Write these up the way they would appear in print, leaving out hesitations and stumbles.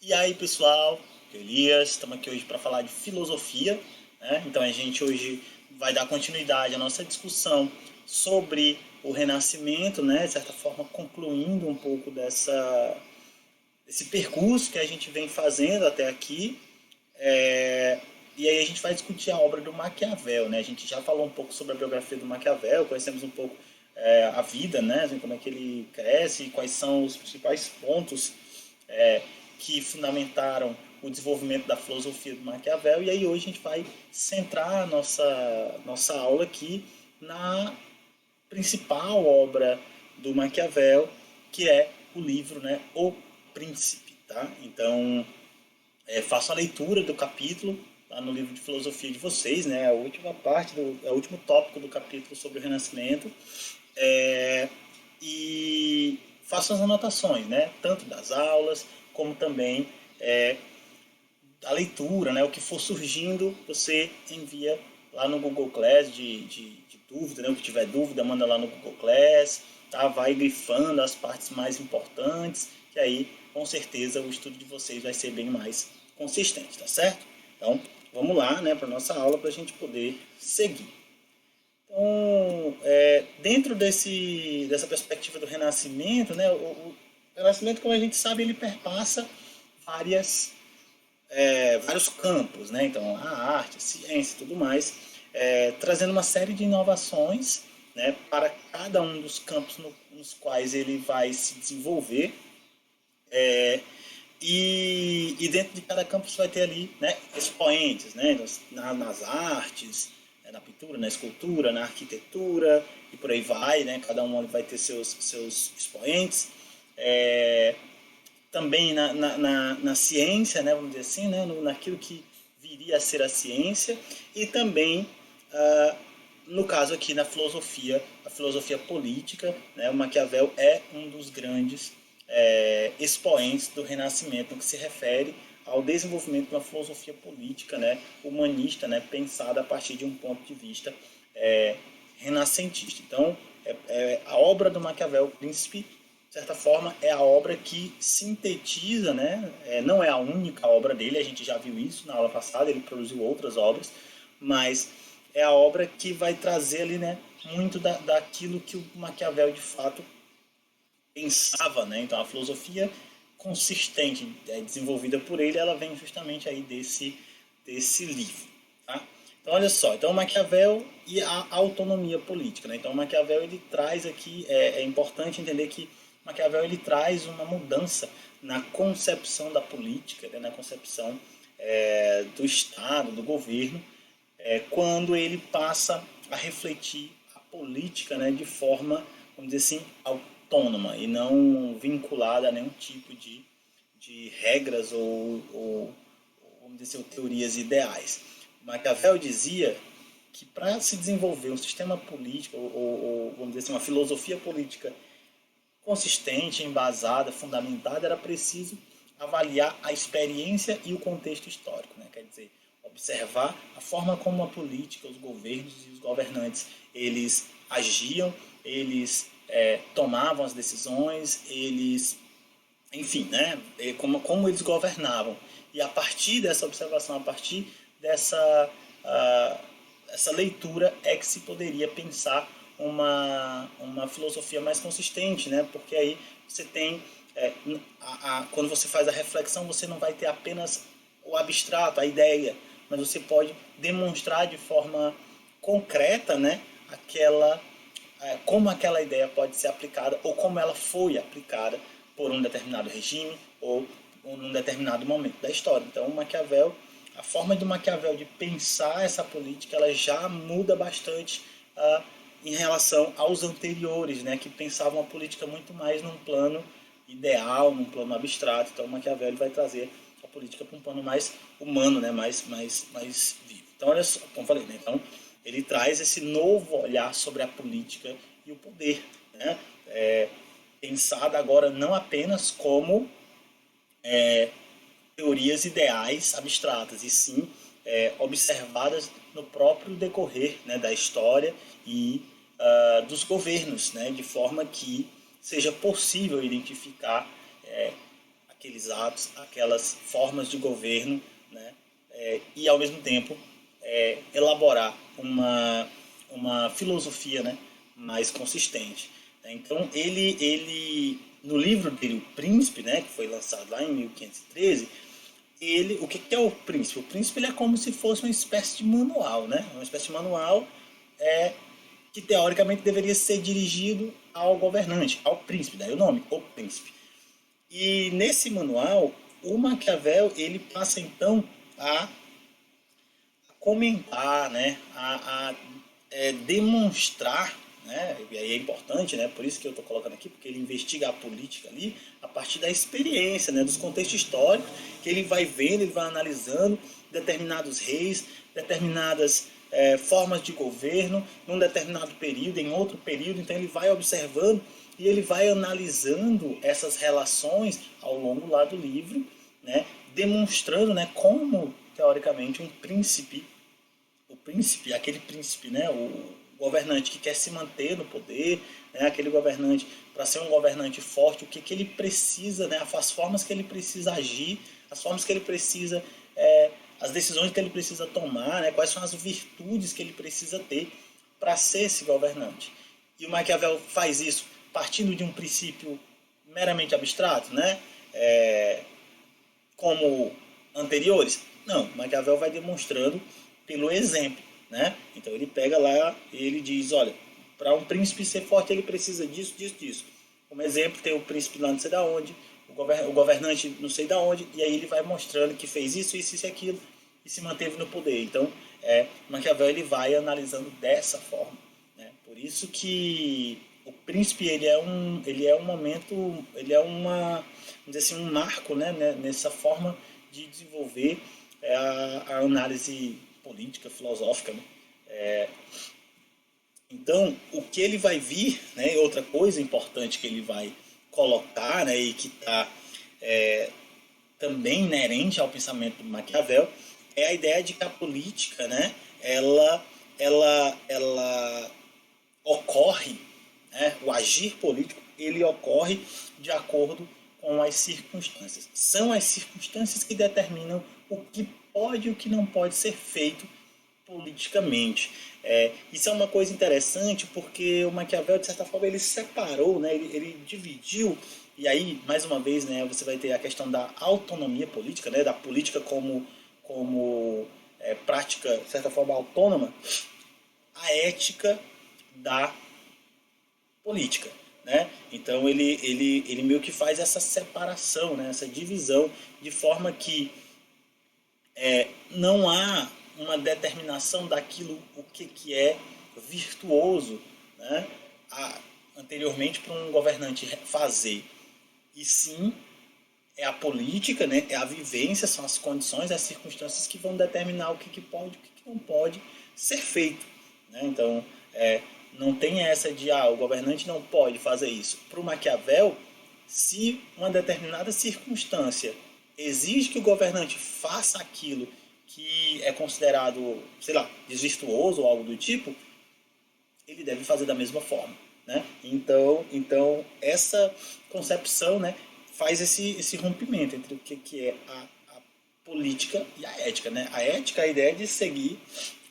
E aí, pessoal, Elias, estamos aqui hoje para falar de filosofia, né? Então a gente hoje vai dar continuidade à nossa discussão sobre o Renascimento, né? De certa forma, concluindo um pouco desse percurso que a gente vem fazendo até aqui. E aí a gente vai discutir a obra do Maquiavel, né? A gente já falou um pouco sobre a biografia do Maquiavel, conhecemos um pouco a vida, né? Assim, como é que ele cresce, quais são os principais pontos que fundamentaram o desenvolvimento da filosofia do Maquiavel. E aí hoje a gente vai centrar a nossa aula aqui na principal obra do Maquiavel, que é o livro, né, O Príncipe. Tá? Então, faço a leitura do capítulo lá no livro de filosofia de vocês, né, a última parte, o último tópico do capítulo sobre o Renascimento. E faço as anotações, né, tanto das aulas, como também a leitura, né, o que for surgindo, você envia lá no Google Class de dúvida, né, o que tiver dúvida, manda lá no Google Class, tá? Vai grifando as partes mais importantes, que aí, com certeza, o estudo de vocês vai ser bem mais consistente, tá certo? Então, vamos lá, né, para a nossa aula, para a gente poder seguir. Então, dentro dessa perspectiva do Renascimento, né, o Renascimento, como a gente sabe, ele perpassa várias vários campos, né? Então a arte, a ciência e tudo mais, trazendo uma série de inovações, né, para cada um dos campos nos quais ele vai se desenvolver. E dentro de cada campo você vai ter ali, né, expoentes, né, nas artes, na pintura, na escultura, na arquitetura e por aí vai, né, cada um vai ter seus expoentes. Também na ciência, né, vamos dizer assim, né, naquilo que viria a ser a ciência, e também, no caso aqui, na filosofia, a filosofia política, né, o Maquiavel é um dos grandes expoentes do Renascimento, no que se refere ao desenvolvimento de uma filosofia política, né, humanista, né, pensada a partir de um ponto de vista renascentista. Então, a obra do Maquiavel, o Príncipe, de certa forma, é a obra que sintetiza, né? Não é a única obra dele, a gente já viu isso na aula passada, ele produziu outras obras, mas é a obra que vai trazer ali, né, muito daquilo que o Maquiavel de fato pensava, né? Então a filosofia consistente desenvolvida por ele, ela vem justamente aí desse livro, tá? Então olha só, então Maquiavel e a autonomia política, né? Então Maquiavel ele traz aqui, é importante entender que Maquiavel ele traz uma mudança na concepção da política, né? Na concepção do Estado, do governo, quando ele passa a refletir a política, né, de forma, vamos dizer assim, autônoma e não vinculada a nenhum tipo de regras ou, vamos dizer assim, teorias ideais. Maquiavel dizia que para se desenvolver um sistema político ou, vamos dizer assim, uma filosofia política consistente, embasada, fundamentada, era preciso avaliar a experiência e o contexto histórico, né? Quer dizer, observar a forma como a política, os governos e os governantes eles agiam, eles tomavam as decisões, eles, enfim, né? Como eles governavam. E a partir dessa observação, a partir dessa essa leitura é que se poderia pensar uma filosofia mais consistente, né? Porque aí você tem, quando você faz a reflexão, você não vai ter apenas o abstrato, a ideia, mas você pode demonstrar de forma concreta, né, como aquela ideia pode ser aplicada ou como ela foi aplicada por um determinado regime ou num determinado momento da história. Então, a forma do Maquiavel de pensar essa política, ela já muda bastante em relação aos anteriores, né, que pensavam a política muito mais num plano ideal, num plano abstrato. Então, o Maquiavel ele vai trazer a política para um plano mais humano, né, mais vivo. Então, olha só, como eu falei, né, então, ele traz esse novo olhar sobre a política e o poder, né, pensada agora não apenas como teorias ideais abstratas, e sim observadas no próprio decorrer, né, da história e dos governos, né, de forma que seja possível identificar aqueles atos, aquelas formas de governo, né? E ao mesmo tempo elaborar uma filosofia, né, mais consistente. Então ele no livro dele, O Príncipe, né, que foi lançado lá em 1513, o que é o Príncipe? O Príncipe ele é como se fosse uma espécie de manual, né? Uma espécie de manual que teoricamente deveria ser dirigido ao governante, ao príncipe, daí o nome, O Príncipe. E nesse manual, o Maquiavel ele passa então a comentar, né, a demonstrar, né, e aí é importante, né, por isso que eu estou colocando aqui, porque ele investiga a política ali a partir da experiência, né, dos contextos históricos, que ele vai vendo, ele vai analisando determinados reis, determinadas formas de governo, num determinado período, em outro período, então ele vai observando e ele vai analisando essas relações ao longo lá do livro, né, demonstrando, né, como teoricamente o príncipe, aquele príncipe, né, o governante que quer se manter no poder, né, aquele governante, para ser um governante forte, o que ele precisa, né, as formas que ele precisa agir, as formas que ele precisa, as decisões que ele precisa tomar, né, quais são as virtudes que ele precisa ter para ser esse governante. E o Maquiavel faz isso partindo de um princípio meramente abstrato, né, como anteriores? Não, Maquiavel vai demonstrando pelo exemplo, né? Então ele pega lá e ele diz, olha, para um príncipe ser forte ele precisa disso, disso, disso. Como exemplo tem o príncipe lá não sei da onde, o governante não sei da onde, e aí ele vai mostrando que fez isso, isso, isso e aquilo, e se manteve no poder. Então, Maquiavel ele vai analisando dessa forma, né? Por isso que o príncipe ele é um momento, ele é vamos dizer assim, um marco, né, nessa forma de desenvolver a análise política, filosófica, né? Então, o que ele vai vir, né, outra coisa importante que ele vai colocar, né, e que está também inerente ao pensamento do Maquiavel, é a ideia de que a política, né, ela ocorre, né, o agir político, ele ocorre de acordo com as circunstâncias. São as circunstâncias que determinam o que pode e o que não pode ser feito politicamente. Isso é uma coisa interessante porque o Maquiavel, de certa forma, ele separou, né, ele dividiu, e aí, mais uma vez, né, você vai ter a questão da autonomia política, né, da política como prática, de certa forma, autônoma, a ética da política, né? Então ele meio que faz essa separação, né? Essa divisão, de forma que não há uma determinação daquilo o que é virtuoso, né? Anteriormente para um governante fazer, e sim é a política, né? É a vivência, são as condições, as circunstâncias que vão determinar o que pode e o que não pode ser feito, né? Então, não tem essa de o governante não pode fazer isso. Para o Maquiavel, se uma determinada circunstância exige que o governante faça aquilo que é considerado, sei lá, desvirtuoso ou algo do tipo, ele deve fazer da mesma forma, né? Então essa concepção, né, faz esse rompimento entre o que é a política e a ética, né? A ética é a ideia de seguir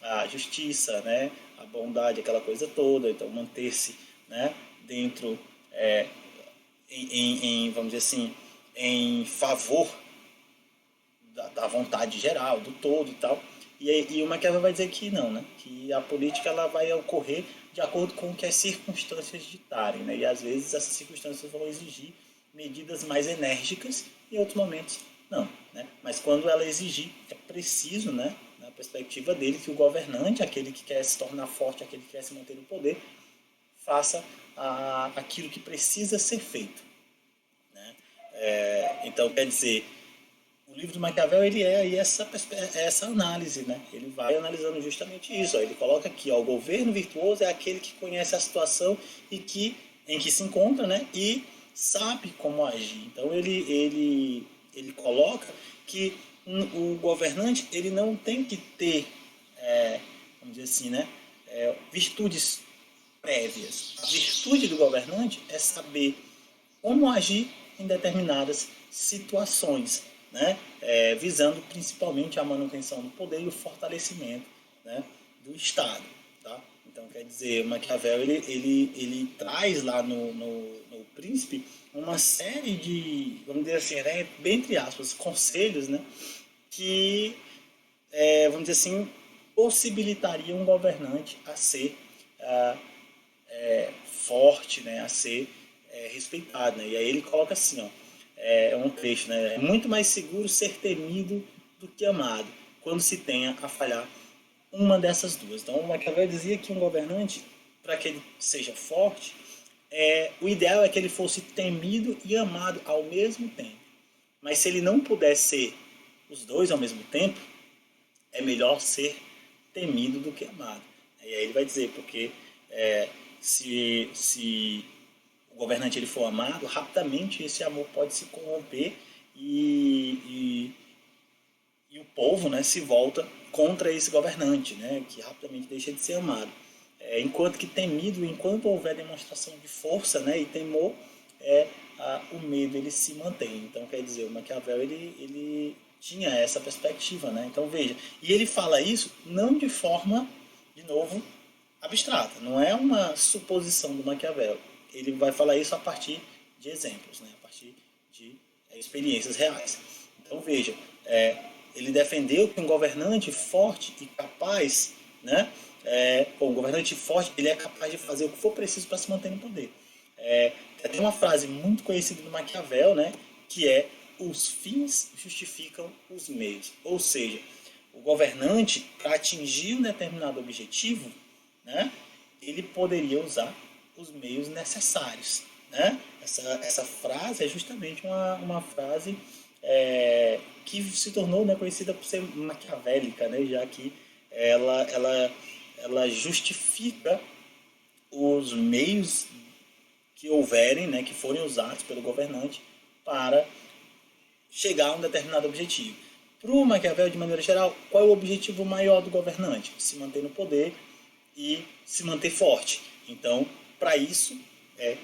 a justiça, né, a bondade, aquela coisa toda, então manter-se, né, dentro, vamos dizer assim, em favor da vontade geral, do todo e tal. E o Maquiavel vai dizer que não, né, que a política ela vai ocorrer de acordo com o que as circunstâncias ditarem, né, e às vezes essas circunstâncias vão exigir medidas mais enérgicas e em outros momentos não, né? Mas quando ela exigir, é preciso, né, na perspectiva dele, que o governante, aquele que quer se tornar forte, aquele que quer se manter no poder, faça aquilo que precisa ser feito, né? Então, quer dizer, o livro do Maquiavel ele é aí essa análise, né? Ele vai analisando justamente isso. Ó. Ele coloca aqui, ó, o governo virtuoso é aquele que conhece a situação em que se encontra, né? E sabe como agir. Então ele coloca que o governante ele não tem que ter, vamos dizer assim, né, virtudes prévias. A virtude do governante é saber como agir em determinadas situações, né? Visando principalmente a manutenção do poder e o fortalecimento, né, do Estado. Tá? Então, quer dizer, Maquiavel ele traz lá no Príncipe uma série de, vamos dizer assim, né, bem entre aspas, conselhos, né, que, vamos dizer assim, possibilitaria um governante a ser forte, né, a ser respeitado. Né? E aí ele coloca assim, ó, um trecho, né, é muito mais seguro ser temido do que amado, quando se tenha a falhar uma dessas duas. Então, o Maquiavel dizia que um governante, para que ele seja forte, o ideal é que ele fosse temido e amado ao mesmo tempo. Mas se ele não puder ser os dois ao mesmo tempo, é melhor ser temido do que amado. E aí ele vai dizer, porque se o governante ele for amado, rapidamente esse amor pode se corromper e o povo, né, se volta contra esse governante, né, que rapidamente deixa de ser amado. Enquanto que temido, enquanto houver demonstração de força, né, e temor, o medo ele se mantém. Então, quer dizer, o Maquiavel ele tinha essa perspectiva. Né? Então, veja, e ele fala isso não de forma, de novo, abstrata, não é uma suposição do Maquiavel. Ele vai falar isso a partir de exemplos, né, a partir de experiências reais. Então, veja, ele defendeu que um governante forte e capaz, né, um governante forte, ele é capaz de fazer o que for preciso para se manter no poder. Tem uma frase muito conhecida do Maquiavel, né, que é: os fins justificam os meios. Ou seja, o governante, para atingir um determinado objetivo, né, ele poderia usar os meios necessários. Né? Essa frase é justamente uma frase que se tornou, né, conhecida por ser maquiavélica, né, já que ela justifica os meios que houverem, né, que forem usados pelo governante para chegar a um determinado objetivo. Para o Maquiavel, de maneira geral, qual é o objetivo maior do governante? Se manter no poder e se manter forte. Então, para isso,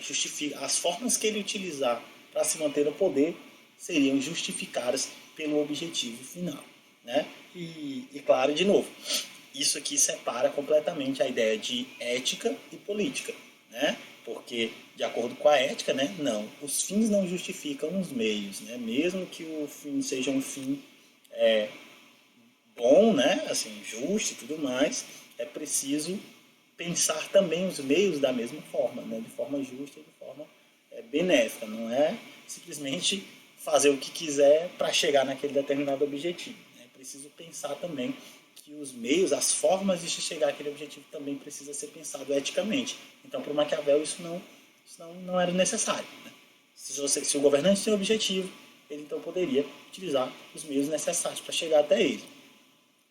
justifica as formas que ele utilizar para se manter no poder seriam justificadas pelo objetivo final. Né? E claro, de novo, isso aqui separa completamente a ideia de ética e política. Né? Porque, de acordo com a ética, né, não, os fins não justificam os meios. Né? Mesmo que o fim seja um fim bom, né, assim, justo e tudo mais, é preciso pensar também os meios da mesma forma, né, de forma justa e de forma benéfica. Não é simplesmente fazer o que quiser para chegar naquele determinado objetivo. É preciso pensar também que os meios, as formas de chegar àquele objetivo também precisa ser pensado eticamente. Então, para o Maquiavel, isso não era necessário. Né? Se o governante tem um objetivo, ele então poderia utilizar os meios necessários para chegar até ele.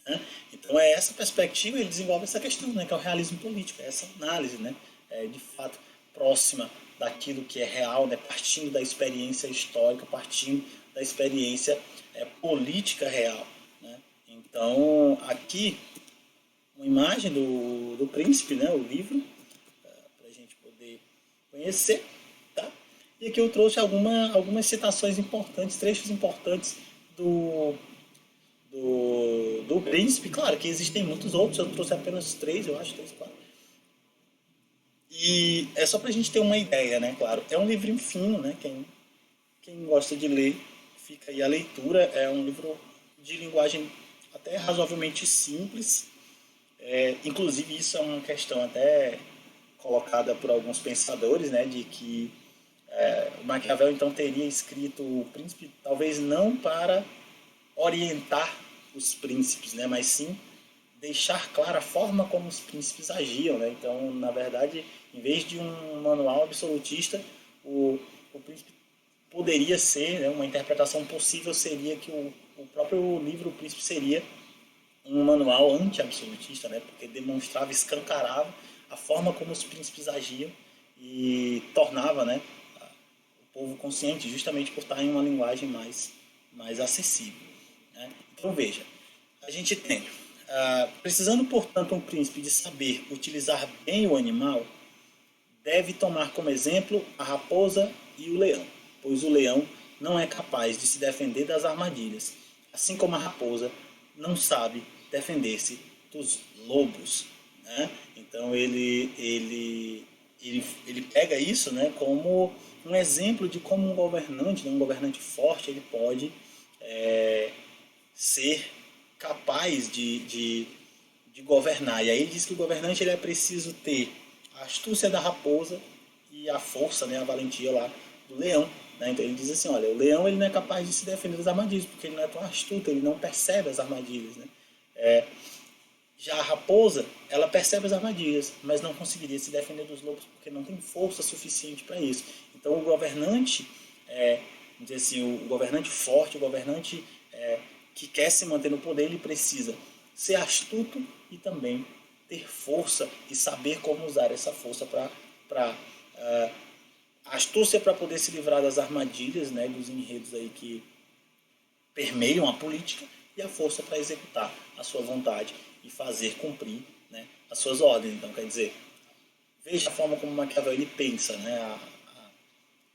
Né? Então, essa perspectiva, ele desenvolve essa questão, né, que é o realismo político, essa análise, né, de fato próxima daquilo que é real, né, partindo da experiência histórica, partindo da experiência política real. Né? Então, aqui, uma imagem do Príncipe, né, o livro, para a gente poder conhecer. Tá? E aqui eu trouxe algumas citações importantes, trechos importantes do Príncipe. Claro que existem muitos outros, eu trouxe apenas 3, eu acho, 3, 4. E é só pra gente ter uma ideia, né, claro. É um livrinho fino, né, quem gosta de ler, fica aí a leitura. É um livro de linguagem até razoavelmente simples. Inclusive, isso é uma questão até colocada por alguns pensadores, né, de que o Maquiavel, então, teria escrito o Príncipe, talvez não para orientar os príncipes, né, mas sim deixar clara a forma como os príncipes agiam. Né? Então, na verdade, em vez de um manual absolutista, o príncipe poderia ser, né, uma interpretação possível seria que o próprio livro O Príncipe seria um manual anti-absolutista, né, porque demonstrava, escancarava a forma como os príncipes agiam e tornava, né, o povo consciente, justamente por estar em uma linguagem mais acessível. Né? Então, veja, a gente tem, precisando, portanto, um príncipe de saber utilizar bem o animal, deve tomar como exemplo a raposa e o leão, pois o leão não é capaz de se defender das armadilhas, assim como a raposa não sabe defender-se dos lobos, né? Então ele pega isso, né, como um exemplo de como um governante, né, um governante forte, ele pode ser capaz de governar. E aí ele diz que o governante ele é preciso ter a astúcia da raposa e a força, né, a valentia lá do leão. Né? Então ele diz assim, olha, o leão ele não é capaz de se defender das armadilhas, porque ele não é tão astuto, ele não percebe as armadilhas. Né? Já a raposa, ela percebe as armadilhas, mas não conseguiria se defender dos lobos porque não tem força suficiente para isso. Então o governante, vamos dizer assim, o governante forte, o governante que quer se manter no poder, ele precisa ser astuto e também ter força e saber como usar essa força para a astúcia para poder se livrar das armadilhas, né, dos enredos aí que permeiam a política, e a força para executar a sua vontade e fazer cumprir, né, as suas ordens. Então, quer dizer, veja a forma como Maquiavel ele pensa, né, a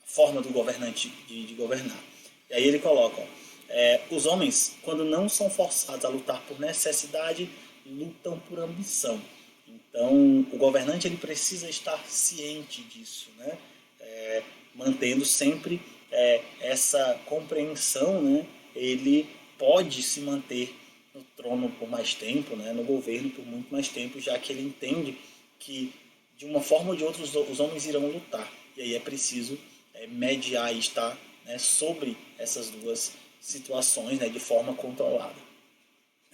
forma do governante de governar. E aí ele coloca, os homens, quando não são forçados a lutar por necessidade, lutam por ambição. Então, o governante ele precisa estar ciente disso, né, mantendo sempre essa compreensão, né, ele pode se manter no trono por mais tempo, né, no governo por muito mais tempo, já que ele entende que, de uma forma ou de outra, os homens irão lutar. E aí é preciso mediar e estar, né, sobre essas duas situações, né, de forma controlada.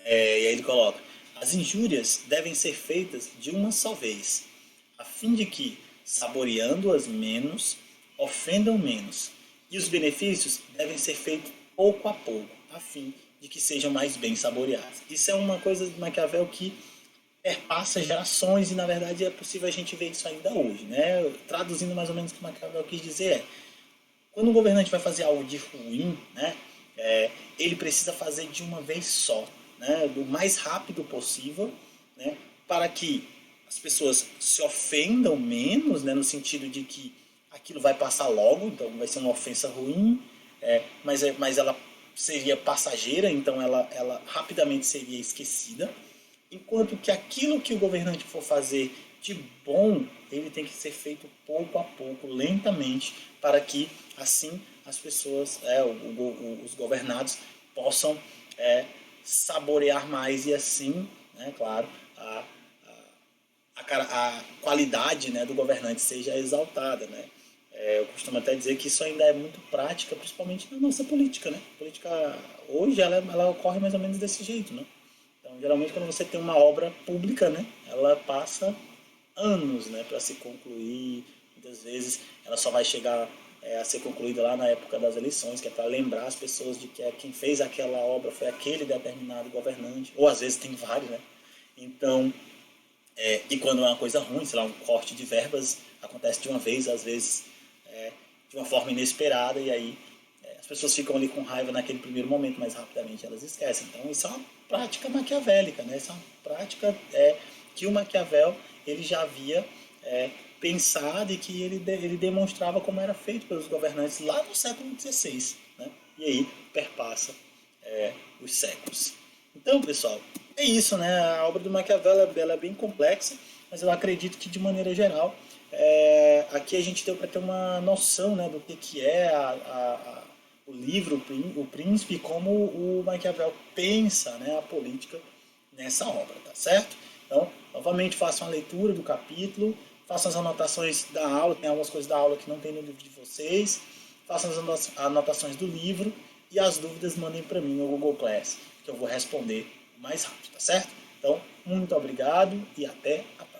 E aí ele coloca, as injúrias devem ser feitas de uma só vez, a fim de que, saboreando-as menos, ofendam menos. E os benefícios devem ser feitos pouco a pouco, a fim de que sejam mais bem saboreados. Isso é uma coisa de Maquiavel que perpassa gerações e, na verdade, é possível a gente ver isso ainda hoje. Né? Traduzindo mais ou menos o que Maquiavel quis dizer quando um governante vai fazer algo de ruim, né, ele precisa fazer de uma vez só, né, do mais rápido possível, né, para que as pessoas se ofendam menos, né, no sentido de que aquilo vai passar logo, então vai ser uma ofensa ruim, mas ela seria passageira, então ela rapidamente seria esquecida, enquanto que aquilo que o governante for fazer de bom, ele tem que ser feito pouco a pouco, lentamente, para que assim as pessoas, os governados, possam saborear mais e assim, né, claro, a qualidade, né, do governante seja exaltada, né. Eu costumo até dizer que isso ainda é muito prática, principalmente na nossa política, né. A política hoje ela ocorre mais ou menos desse jeito, né. Então, geralmente, quando você tem uma obra pública, né, ela passa anos, né, para se concluir. Muitas vezes ela só vai chegar a ser concluída lá na época das eleições, que é para lembrar as pessoas de que quem fez aquela obra foi aquele determinado governante, ou às vezes tem vários, né. Então, e quando é uma coisa ruim, sei lá, um corte de verbas, acontece de uma vez, às vezes de uma forma inesperada, e aí as pessoas ficam ali com raiva naquele primeiro momento, mas rapidamente elas esquecem. Então isso é uma prática maquiavélica, né? Isso é uma prática que o Maquiavel ele já havia pensado e que ele demonstrava como era feito pelos governantes lá no século XVI, né? E aí perpassa os séculos. Então, pessoal, é isso, né? A obra do Maquiavel ela é bem complexa, mas eu acredito que, de maneira geral, aqui a gente deu para ter uma noção, né, do que é o livro, o Príncipe, e como o Maquiavel pensa, né, a política nessa obra, tá certo? Então, novamente, façam a leitura do capítulo, façam as anotações da aula, tem algumas coisas da aula que não tem no livro de vocês, façam as anotações do livro e as dúvidas mandem para mim no Google Class, que eu vou responder o mais rápido, tá certo? Então, muito obrigado e até a próxima.